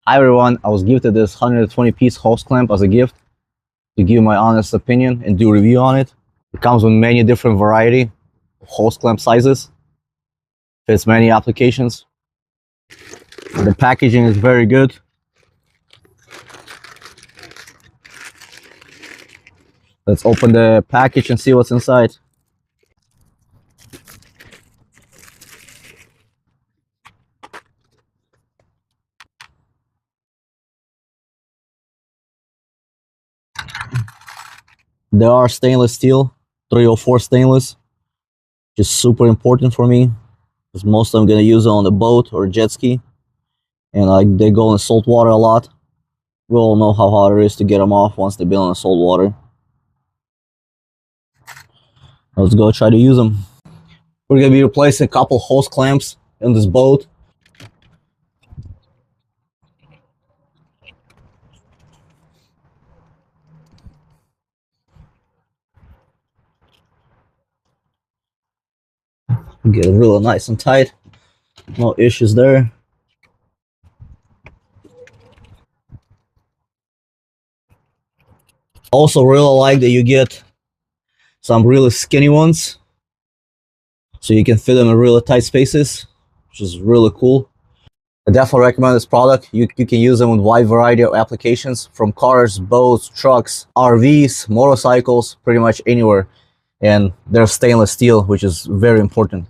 Hi everyone, I was gifted this 120-piece hose clamp as a gift to give my honest opinion and do a review on it. It comes with many different variety of hose clamp sizes, fits many applications. The packaging is very good. Let's open the package and see what's inside. They are stainless steel, 304 stainless, which is super important for me because most I'm gonna use it on the boat or jet ski, and they go in salt water a lot. We all know how hard it is to get them off once they've been in salt water. Let's go try to use them. We're gonna be replacing a couple hose clamps in this boat. Get it really nice and tight. No issues there. Also really like that you get some really skinny ones, so you can fit them in really tight spaces, which is really cool. I definitely recommend this product. You can use them with a wide variety of applications, from cars, boats, trucks, RVs, motorcycles, pretty much anywhere. And they're stainless steel, which is very important.